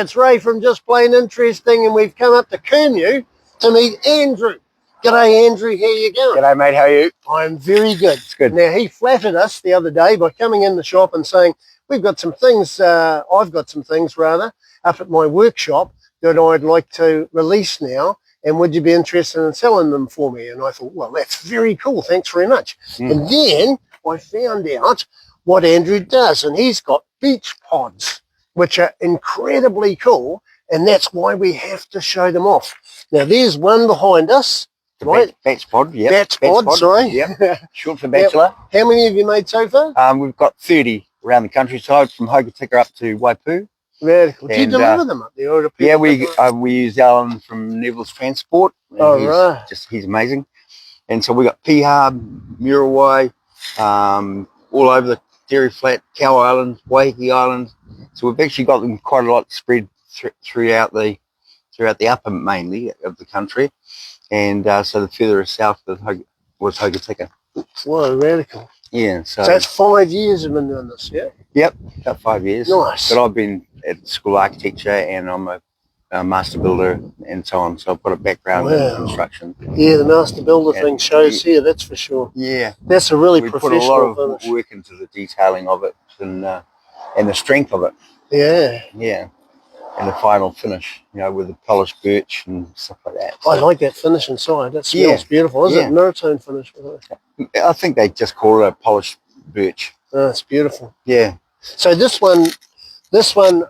it's Ray from Just Plain Interesting, and we've come up to Kermu to meet Andrew. G'day, Andrew. How you going? G'day, mate. How are you? I'm very good. It's good. Now, he flattered us the other day by coming in the shop and saying, we've got some things, I've got some things, rather, up at my workshop that I'd like to release now, and would you be interested in selling them for me? And I thought, well, that's very cool. Thanks very much. And then I found out what Andrew does, and he's got beach pods, which are incredibly cool, and that's why we have to show them off. Now, there's one behind us. Right? Bachpodz, yeah. Bachpodz, sorry. Yeah. Short for bachelor. How many have you made so far? We've got 30 around the countryside, from Hokitika up to Waipu. Radical. Do you deliver them up there? Yeah, we use Alan from Neville's Transport. Right. He's amazing. And so we got Piha, Muriwai, all over the Dairy Flat, Cow Island, Waiheke Island. So we've actually got them quite a lot spread throughout the upper mainly of the country. And so the further south was Hokitika. Whoa, radical. Yeah. So that's 5 years you've been doing this, yeah? Yep, about 5 years. Nice. But I've been at school architecture, and I'm a master builder and so on. So I've got a background in construction. Yeah, the master builder thing shows here, that's for sure. Yeah. That's a really professional finish. We put a lot of finish. work into the detailing of it and the strength of it. Yeah. Yeah. And the final finish, with the polished birch and stuff like that. So, I like that finish inside. That smells beautiful. Is it Maritone finish? I think they just call it a polished birch. Oh, it's beautiful. Yeah. So this one,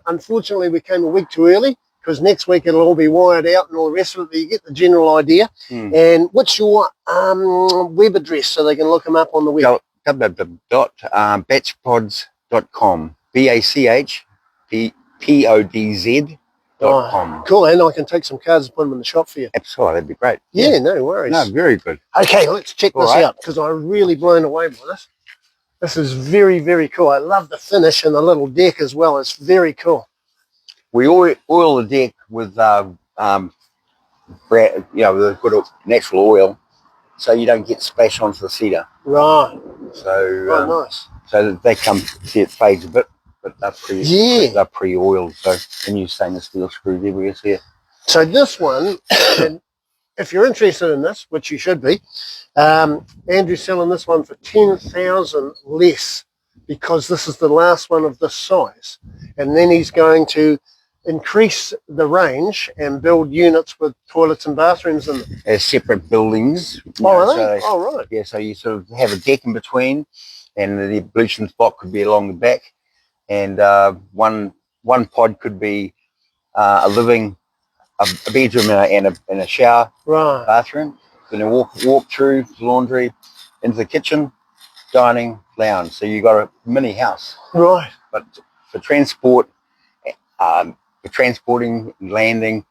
unfortunately, we came a week too early, because next week it'll all be wired out and all the rest of it, but you get the general idea. And what's your web address so they can look them up on the web? www.bachpodz.com. BACHPODZ.com. Cool, and I can take some cards and put them in the shop for you. Absolutely, that'd be great. Yeah, no worries. No, very good. Okay, let's check this out, because I'm really blown away by this. This is very, very cool. I love the finish and the little deck as well. It's very cool. We oil the deck with, with good natural oil, so you don't get splash onto the cedar. Right. So, nice. So they see it fades a bit, but they're pre-oiled. So, and use stainless steel screws everywhere here. So this one, and if you're interested in this, which you should be, Andrew's selling this one for 10,000 less, because this is the last one of this size, and then he's going to increase the range and build units with toilets and bathrooms in them. As separate buildings. Are they? Right. Yeah, so you sort of have a deck in between, and the ablution spot could be along the back, and one pod could be a living, a bedroom and a shower, bathroom. Then you walk through the laundry, into the kitchen, dining, lounge. So you got a mini house. Right. But for transport, for transporting and landing,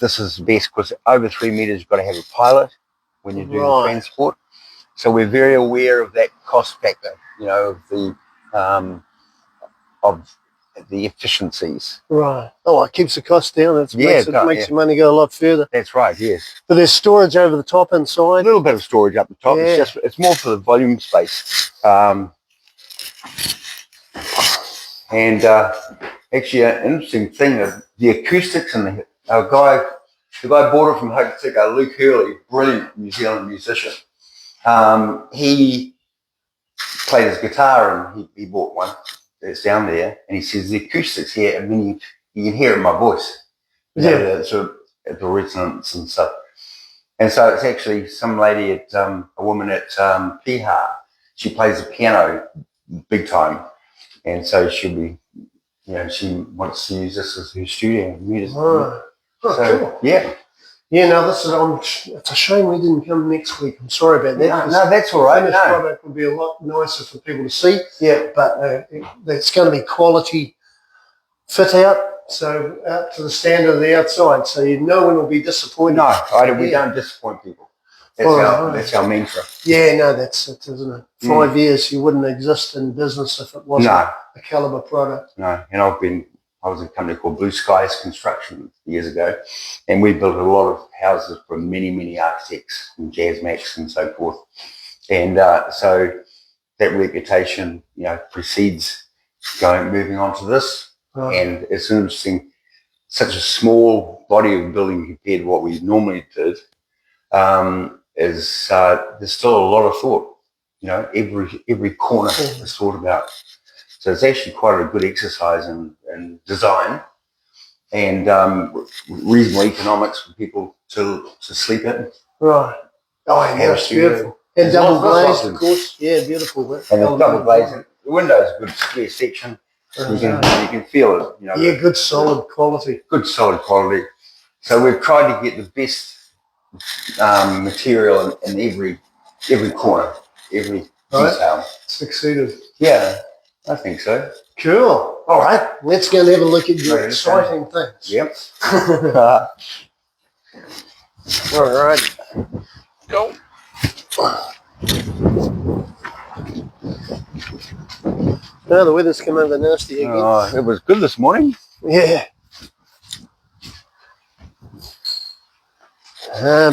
this is best, because over 3 meters you've got to have a pilot when you do the transport. So we're very aware of that cost factor, of the efficiencies. Right. Oh, it keeps the cost down. It makes your money go a lot further. That's right, yes. But there's storage over the top inside. A little bit of storage up the top. Yeah. It's more for the volume space. Actually, an interesting thing, the acoustics, and the guy bought it from Hokitika, Luke Hurley, brilliant New Zealand musician. He played his guitar, and he bought one that's down there, and he says the acoustics here, I mean, you can hear it in my voice. The sort of the resonance and stuff. And so it's actually some lady a woman at Piha. She plays the piano big time, and so she'll be, she wants to use this as her studio music. Cool. Yeah. Yeah, no, this is it's a shame we didn't come next week. I'm sorry about that. No, that's all right. The finished product would be a lot nicer for people to see. Yeah. But it's going to be quality fit out, so out to the standard of the outside, so no one will be disappointed. No, we don't disappoint people. That's our mantra. Yeah, no, that's it, isn't it? 5 years, you wouldn't exist in business if it wasn't a caliber product. No, and I was in a company called Blue Skies Construction years ago, and we built a lot of houses for many, many architects and jazz max and so forth. And so that reputation, precedes moving on to this. And it's interesting. such a small body of building compared to what we normally did, is there's still a lot of thought. Every corner is thought about. So it's actually quite a good exercise in design and reasonable economics for people to sleep in. Right. Oh, yeah, that's beautiful. And double glazed, of course. Yeah, beautiful. And the double glazed. The window's a good square section. You can feel it. Yeah, good solid quality. Good solid quality. So we've tried to get the best material in every corner, every detail. Succeeded. Yeah, I think so. Cool. All right, let's go and have a look at your exciting things. Yep. All right. Go. Now the weather's come over nasty again. Oh, it was good this morning. Yeah.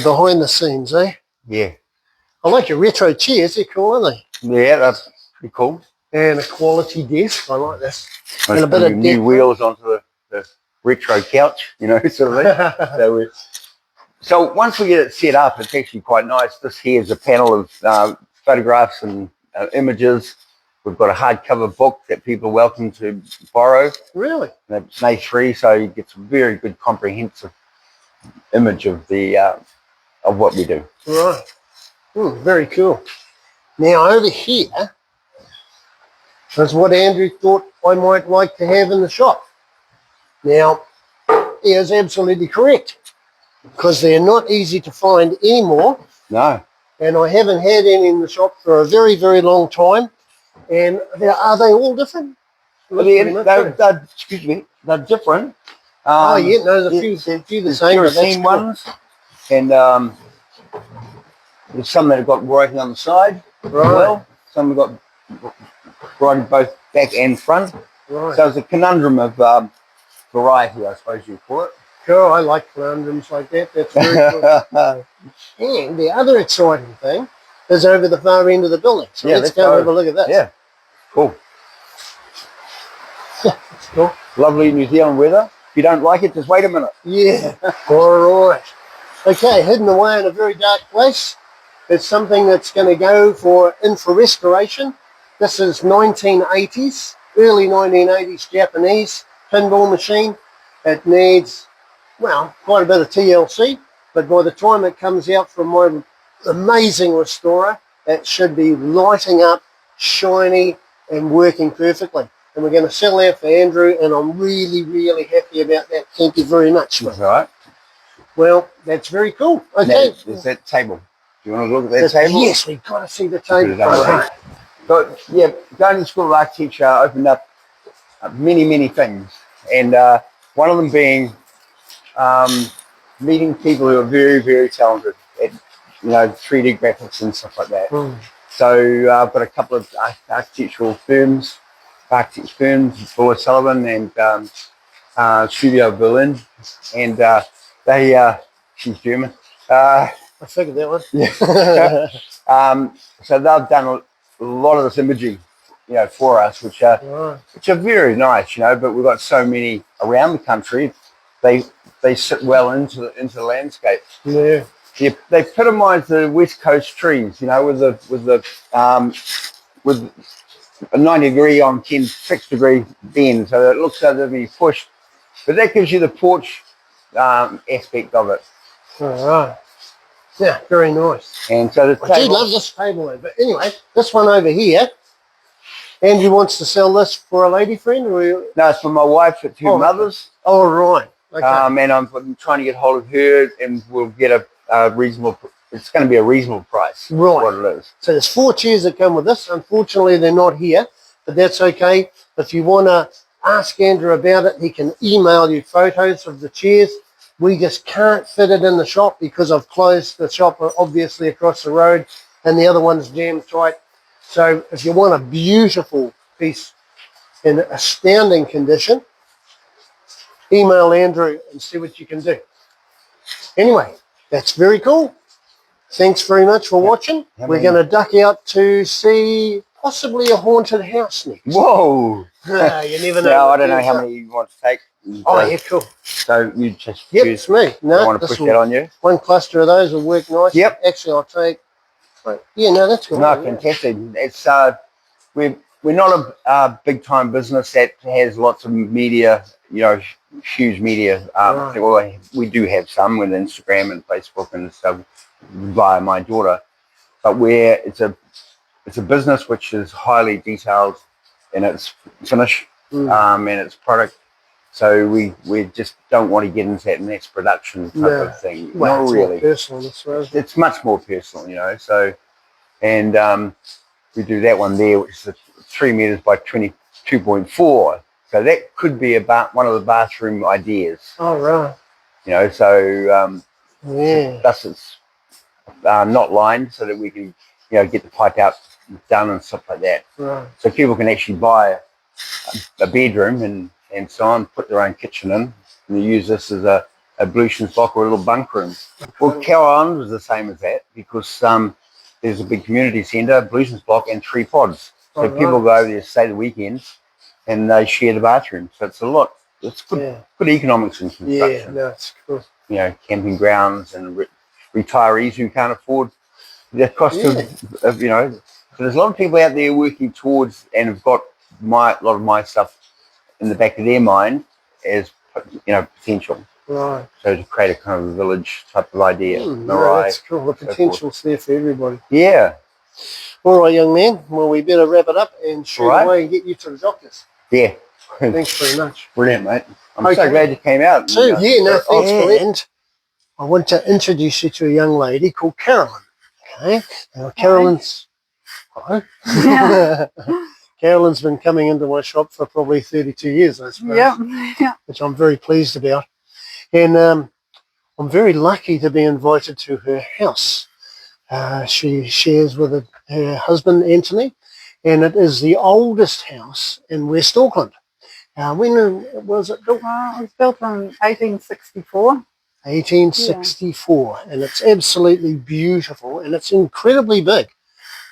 Behind the scenes, eh? Yeah. I like your retro chairs. They're cool, aren't they? Yeah, that's pretty cool. And a quality desk. I like this. And a bit of new wheels onto the retro couch, sort of thing. So once we get it set up, it's actually quite nice. This here is a panel of photographs and images. We've got a hardcover book that people are welcome to borrow. Really? It's an A3, so you get some very good comprehensive image of of what we do. Right. Very cool. Now over here is what Andrew thought I might like to have in the shop. Now, he is absolutely correct because they're not easy to find anymore. No. And I haven't had any in the shop for a very, very long time. And are they all different? Excuse me, they're different. There's a few the same. Kerosene ones, and there's some that have got writing on the side as well. Some have got writing both back and front. Right. So it's a conundrum of variety, I suppose you'd call it. Cool, I like conundrums like that. That's very cool. And the other exciting thing is over the far end of the building. So let's go and have a look at that. Yeah, cool. That's cool. Lovely New Zealand weather. If you don't like it, just wait a minute. Yeah, all right. Okay, hidden away in a very dark place. It's something that's going to go in for restoration. This is 1980s, early 1980s Japanese pinball machine. It needs, quite a bit of TLC, but by the time it comes out from my amazing restorer, it should be lighting up, shiny, and working perfectly. And we're going to sell that for Andrew, and I'm really, really happy about that. Thank you very much. That's all right. Well, that's very cool. Okay. There's that table. Do you want to look at that table? Yes, we've got to see the table. But yeah, going to School of Architecture opened up many, many things. And one of them being meeting people who are very, very talented at 3D graphics and stuff like that. So I've got a couple of architects firms, Buller Sullivan and Studio Berlin, and she's German. I figured that one. Yeah. So they've done a lot of this imaging, for us, which are very nice, but we've got so many around the country. They sit well into the landscape. Yeah. They epitomise the West Coast trees, with a 90-degree on 6-degree bend, so it looks like they've been pushed. But that gives you the porch aspect of it. All right. Yeah, very nice. And so the I do love this table. But anyway, this one over here, Andrew wants to sell this for a lady friend? Or no, it's for my wife at two mothers. Oh, right. Okay. And I'm trying to get hold of her, and we'll get a reasonable. It's going to be a reasonable price. Right. What it is. So there's 4 chairs that come with this. Unfortunately, they're not here, but that's okay. If you want to ask Andrew about it, he can email you photos of the chairs. We just can't fit it in the shop because I've closed the shop obviously across the road, and the other one's jammed tight. So if you want a beautiful piece in astounding condition, email Andrew and see what you can do. Anyway, that's very cool. Thanks very much for watching. We're going to duck out to see possibly a haunted house next. Whoa! You never know. No, I don't know how many you want to take. Oh, yeah, cool. So you just Yep, choose. it's me. No, I want to push that on you. One cluster of those will work nice. Yep. Actually, I'll take. Right. Yeah, no, that's good. No, fantastic. It's we're not a big time business that has lots of media. You know, huge media. Right. Well, we do have some with Instagram and Facebook and stuff via my daughter, but where it's a business which is highly detailed in its finish and its product. So we just don't want to get into that mass production type of thing. Well, Not it's really. more personal, I suppose. It's much more personal, you know. So, and we do that one there, which is 3 meters by 22.4. So that could be about one of the bathroom ideas. Oh, right. You know, so yeah. thus it's not lined, so that we can, you know, get the pipe out done and stuff like that. Right. So people can actually buy a bedroom and so on, put their own kitchen in, and use this as a ablutions block or a little bunk room. Okay. Well, Cow Island was the same as that, because there's a big community centre, ablutions block, and 3 pods. So people go over there, stay the weekend, and they share the bathroom. So it's a lot. It's good, good economics in construction. Yeah, no, it's cool. You know, camping grounds and retirees who can't afford the cost of, you know. So there's a lot of people out there working towards and have got a lot of my stuff in the back of their mind as, you know, potential. Right. So to create a kind of a village type of idea. No, that's cool. The potential's there for everybody. Yeah. All right, young man. Well, we better wrap it up and shoot away and get you to the doctors. Yeah. Thanks very much. Brilliant, mate. I'm so glad you came out. Too. Yeah, no, thanks for that. And I want to introduce you to a young lady called Carolyn. Okay. Now, Carolyn's... Hello. Yeah. Carolyn's been coming into my shop for probably 32 years, I suppose. Yeah. Which I'm very pleased about. And I'm very lucky to be invited to her house. She shares with her husband, Anthony, and it is the oldest house in West Auckland. When was it built? Well, it was built in 1864. 1864, and it's absolutely beautiful, and it's incredibly big,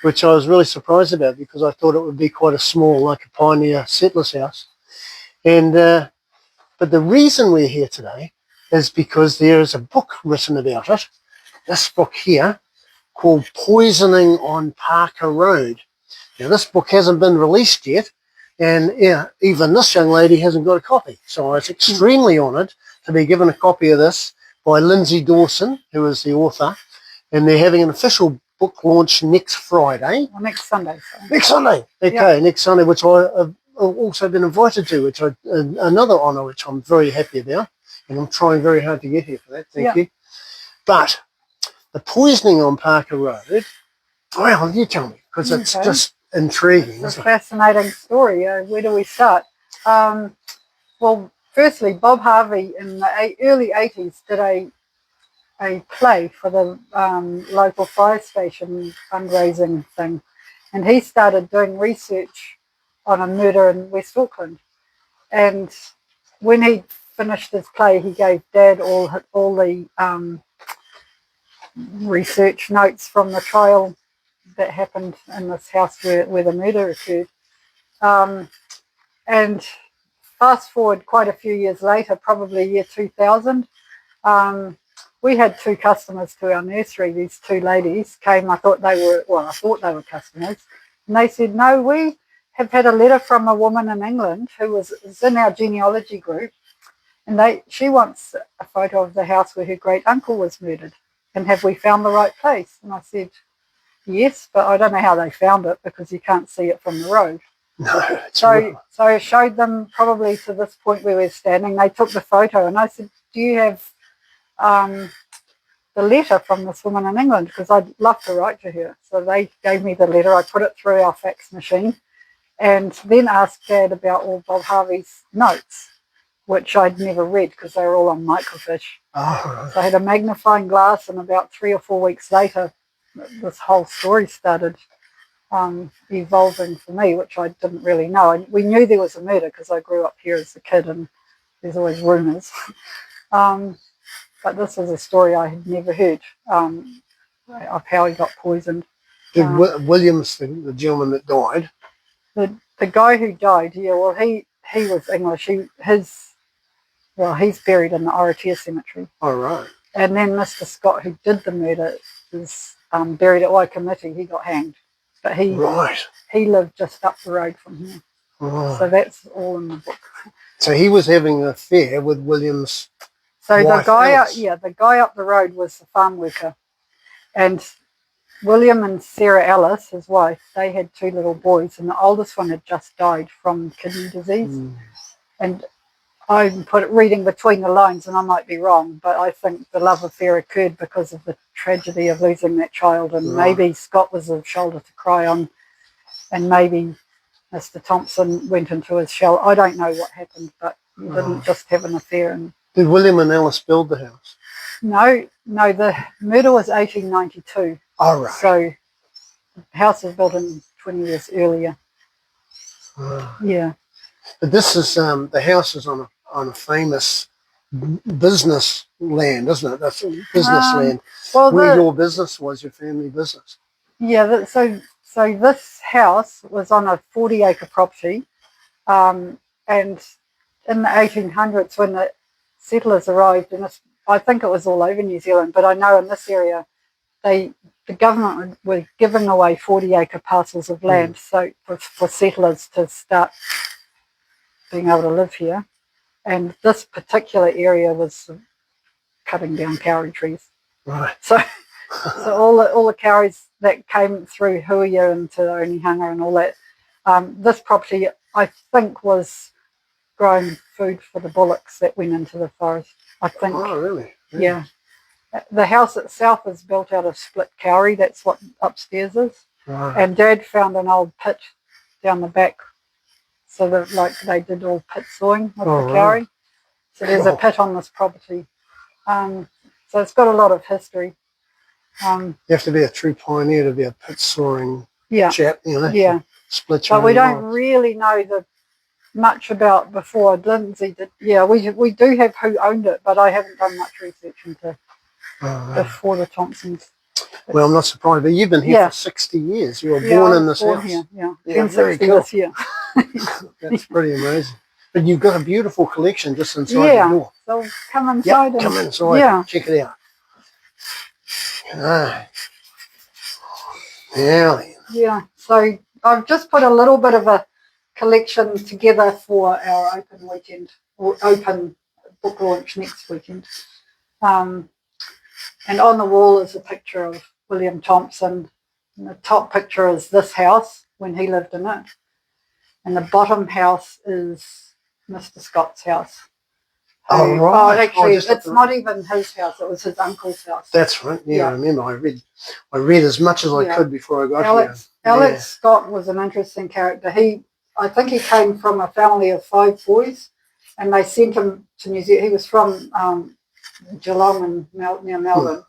which I was really surprised about because I thought it would be quite a small, like a pioneer settler's house. And but the reason we're here today is because there is a book written about it, this book here, called Poisoning on Parker Road. Now, this book hasn't been released yet, and even this young lady hasn't got a copy. So I was extremely honoured to be given a copy of this by Lindsay Dawson, who is the author, and they're having an official book launch next Friday. Well, next Sunday. So. Next Sunday. Okay, next Sunday, which I have also been invited to, which another honour, which I'm very happy about, and I'm trying very hard to get here for that. Thank you. But the poisoning on Parker Road, well, you tell me, because it's just intriguing. It's a fascinating story. Where do we start? Well, firstly, Bob Harvey in the early 80s did a play for the local fire station fundraising thing, and he started doing research on a murder in West Auckland. And when he finished his play, he gave Dad all the research notes from the trial that happened in this house where the murder occurred. And fast forward quite a few years later, probably year 2000, we had 2 customers to our nursery. These 2 ladies came. I thought they were customers. And they said, no, we have had a letter from a woman in England who was in our genealogy group, and she wants a photo of the house where her great uncle was murdered. And have we found the right place? And I said, yes, but I don't know how they found it because you can't see it from the road. No, so I showed them probably to this point where we're standing. They took the photo and I said, do you have the letter from this woman in England? Because I'd love to write to her. So they gave me the letter. I put it through our fax machine and then asked Dad about all Bob Harvey's notes, which I'd never read because they were all on microfiche. Oh. So I had a magnifying glass, and about 3 or 4 weeks later, this whole story started evolving for me, which I didn't really know. And we knew there was a murder because I grew up here as a kid and there's always rumours. But this was a story I had never heard of how he got poisoned. Did Williams, the gentleman that died, the guy who died, yeah, well, he was English. He's buried in the Oratia Cemetery. All right. And then Mr. Scott, who did the murder, is buried at Waikamiti. He got hanged. But he lived just up the road from here. Right. So that's all in the book. So he was having an affair with William's So wife, the guy up the road was the farm worker. And William and Sarah Ellis, his wife, they had 2 little boys, and the oldest one had just died from kidney disease. And I'm reading between the lines, and I might be wrong, but I think the love affair occurred because of the tragedy of losing that child, and maybe Scott was a shoulder to cry on, and maybe Mr. Thompson went into his shell. I don't know what happened, but he didn't just have an affair. And did William and Alice build the house? No, the murder was 1892. All right. So the house was built in 20 years earlier. Yeah. But this is the house is on a famous business land, isn't it? That's business land. Well, where your business was, your family business. Yeah. So this house was on a 40-acre property, and in the 1800s, when the settlers arrived, and I think it was all over New Zealand, but I know in this area, the government were giving away 40-acre parcels of land, so for settlers to start being able to live here. And this particular area was cutting down kauri trees. Right. So all the kauris that came through Huia into Onehunga and all that, this property, I think, was growing food for the bullocks that went into the forest. I think. Oh, really? Yeah. The house itself is built out of split kauri. That's what upstairs is. Right. And Dad found an old pit down the back, so that they did all pit sawing with the kauri. Right. So there's a pit on this property. So it's got a lot of history. You have to be a true pioneer to be a pit sawing chap, you know. Yeah. Split your But we don't life. really know much about before Lindsay did. Yeah, we do have who owned it, but I haven't done much research into before the Thompsons. Well, I'm not surprised, but you've been here for 60 years. You were born in this house. Here, yeah. Very cool. This year. That's pretty amazing. But you've got a beautiful collection just inside the door. So come inside. Yep, come inside and check it out. Yeah, so I've just put a little bit of a collection together for our open weekend, or open book launch next weekend. And on the wall is a picture of William Thompson. And the top picture is this house when he lived in it. And the bottom house is Mr. Scott's house. Oh, right. Actually, it's not even his house. It was his uncle's house. That's right. Yeah, I remember. I read as much as I could before I got here. Alex Scott was an interesting character. I think he came from a family of 5 boys, and they sent him to New Zealand. He was from Geelong and near Melbourne,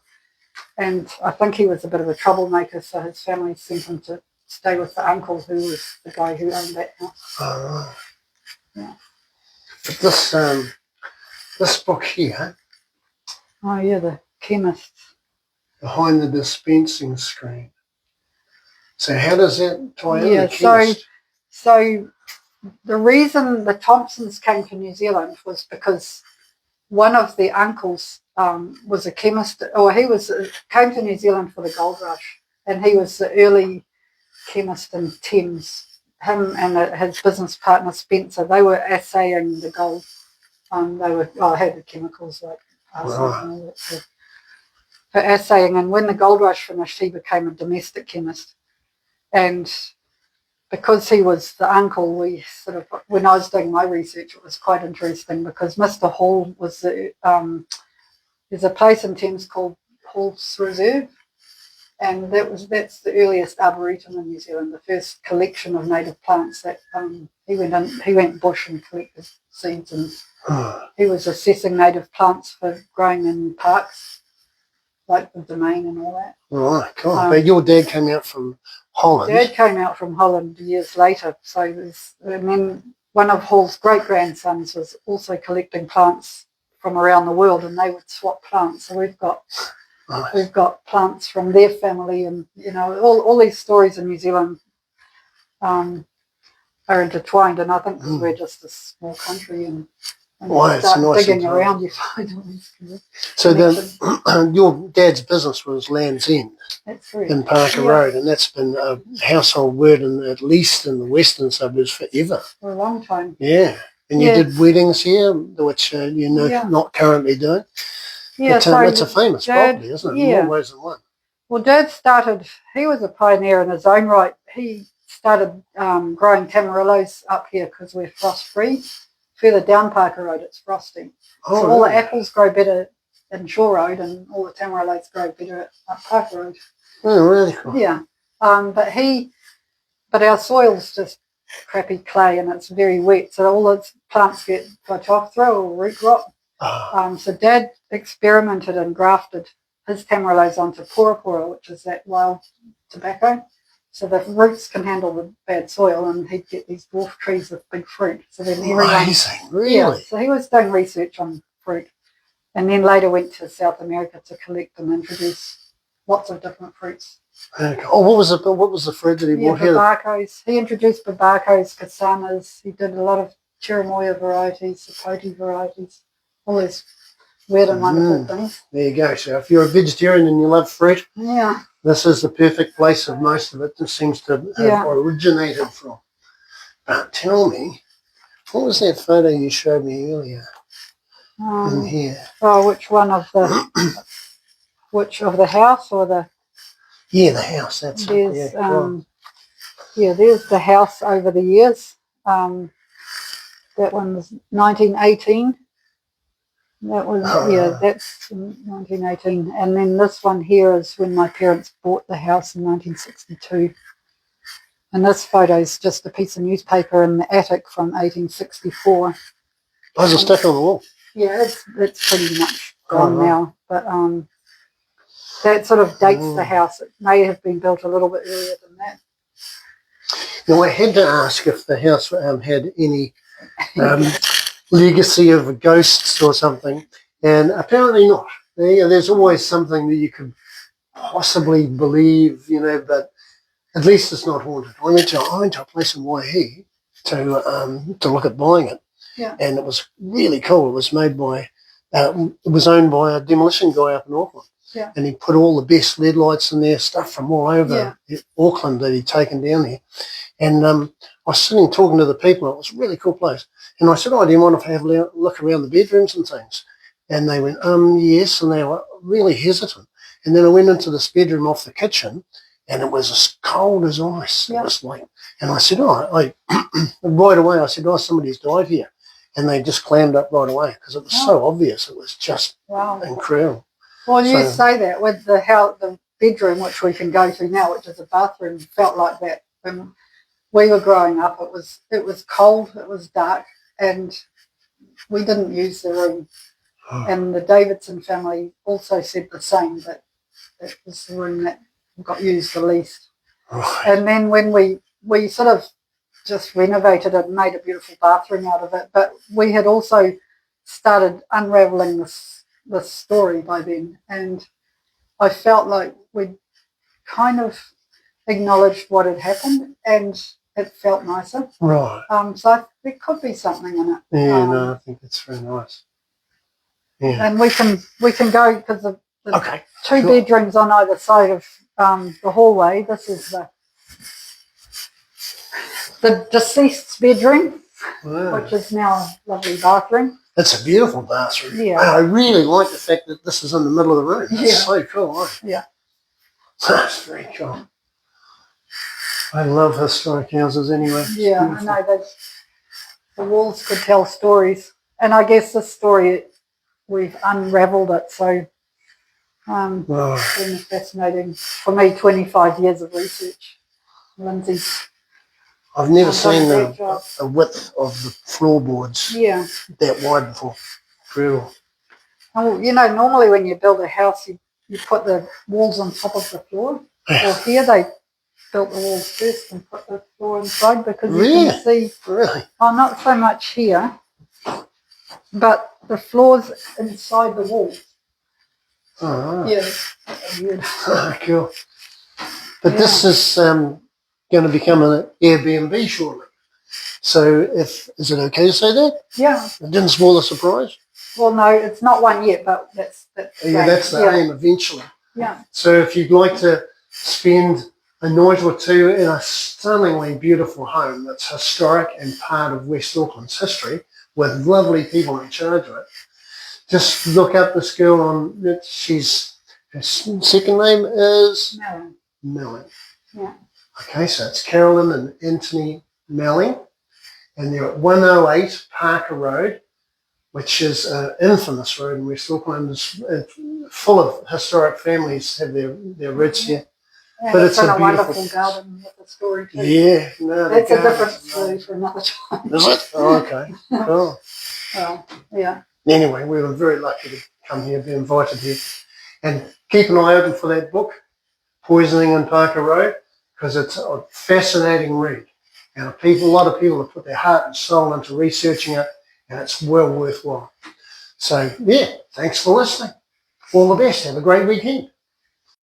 and I think he was a bit of a troublemaker, so his family sent him to stay with the uncle who was the guy who owned that house. Oh, right. Yeah. But this book here. Oh, yeah, the chemist. Behind the dispensing screen. So how does that tie in the chemist? So the reason the Thompsons came to New Zealand was because one of the uncles was a chemist, or came to New Zealand for the gold rush, and he was the early chemist in Thames. Him and his business partner Spencer, they were assaying the gold. Had the chemicals like arsenic and all that stuff for assaying. And when the gold rush finished, he became a domestic chemist. And because he was the uncle, we sort of, when I was doing my research, it was quite interesting because Mr. Hall was there's a place in Thames called Hall's Reserve, and that's the earliest arboretum in New Zealand, the first collection of native plants that he went bush and collected seeds, and he was assessing native plants for growing in parks, like the Domain and all that. Right, cool. But your dad came out from Holland. Dad came out from Holland years later, and then one of Hall's great-grandsons was also collecting plants from around the world, and they would swap plants. So we've got plants from their family, and all these stories in New Zealand. are intertwined, and I think because we're just a small country and Wow, you it's start nice digging and around, you find all these So connections. then, your dad's business was Land's End That's right. in Parker Yeah. Road, and that's been a household word, at least in the western suburbs, forever. For a long time. Yeah. And you Yeah. did weddings here, which you know Yeah. not currently doing. Yeah, But so it's a famous Dad, property, isn't it? yeah. In more ways than one. Well, Dad started, he was a pioneer in his own right. He started growing tamarillos up here because we're frost-free. Further down Parker Road, it's frosty. Oh, So all the really? apples grow better in Shore Road and all the tamarillos grow better up Parker Road. Oh, really cool. Yeah. But our soil's just crappy clay and it's very wet, so all its plants get phytophthora or root rot. Oh, So Dad experimented and grafted his tamarillos onto pura, which is that wild tobacco. So the roots can handle the bad soil, and he'd get these dwarf trees with big fruit. So then amazing, really? Yeah, so he was doing research on fruit, and then later went to South America to collect and introduce lots of different fruits. Okay. Oh, what was the fruit that he brought here? Babacos. He introduced babacos, casanas. He did a lot of cherimoya varieties, sapote varieties, all those weird and wonderful things. There you go. So if you're a vegetarian and you love fruit, Yeah. this is the perfect place of most of it. This seems to have originated from. But tell me, what was that photo you showed me earlier in here? Oh, which one of the house or the? Yeah, the house. That's it. There's Yeah, cool. there's the house over the years. That one's 1918. That was that's 1918, and then this one here is when my parents bought the house in 1962. And this photo is just a piece of newspaper in the attic from 1864. Those are stuck on the wall. Yeah, it's pretty much gone now, but that sort of dates the house. It may have been built a little bit earlier than that. Now, I had to ask if the house had any legacy of ghosts or something, and apparently not. There's always something that you could possibly believe, but at least it's not haunted. I went to a place in Waihi to look at buying it, and it was really cool. It was made by, it was owned by a demolition guy up in Auckland, and he put all the best lead lights in there, stuff from all over Auckland that he'd taken down here. And I was sitting talking to the people. It was a really cool place. And I said, do you mind if I have a look around the bedrooms and things? And they went, yes. And they were really hesitant. And then I went into this bedroom off the kitchen, and it was as cold as ice. It was like, and I said, right away, I said, somebody's died here. And they just clammed up right away because it was so obvious. It was just incredible. Well, you say that with the bedroom, which we can go to now, which is a bathroom, felt like that when we were growing up. It was cold, it was dark, and we didn't use the room. And the Davidson family also said the same, that it was the room that got used the least. Right. And then when we sort of just renovated it and made a beautiful bathroom out of it, but we had also started unravelling this story by then, and I felt like we'd kind of acknowledged what had happened, and it felt nicer. Right. So there could be something in it. Yeah, no, I think it's very nice. Yeah. And we can go, because the two sure. bedrooms on either side of the hallway. This is the deceased's bedroom, which is now a lovely bathroom. It's a beautiful bathroom. Yeah. I really like the fact that this is in the middle of the room. It's so cool. Eh? Yeah. That's very cool. I love historic houses anyway. Yeah, I know. The walls could tell stories. And I guess this story, we've unravelled it. So it's been fascinating. For me, 25 years of research. Lindsay's. I've never seen a width of the floorboards that wide before. Incredible. Oh, normally when you build a house, you put the walls on top of the floor. Well, here they built the walls first and put the floor inside, because you can see. Really? Oh, not so much here, but the floor's inside the walls. Oh, right. Yeah. Weird. Cool. But this is going to become an Airbnb shortly. So is it okay to say that? Yeah. It didn't spoil the surprise? Well, no, it's not one yet, but that's Yeah, great. that's the aim eventually. Yeah. So if you'd like to spend a night or two in a stunningly beautiful home that's historic and part of West Auckland's history with lovely people in charge of it, just look up this girl on, her second name is? Melling. Yeah. Okay, so it's Carolyn and Anthony Melling, and they're at 108 Parker Road, which is an infamous road in West Auckland. It's full of historic families have their roots here. Yeah, But it's a a beautiful wonderful garden with a story too. Yeah, no, That's a different story for another time. Is it? Oh, okay. Cool. Well, yeah. Anyway, we were very lucky to come here, be invited here. And keep an eye open for that book, Poisoning in Parker Road, because it's a fascinating read. And a lot of people have put their heart and soul into researching it, and it's well worthwhile. So, yeah, thanks for listening. All the best. Have a great weekend.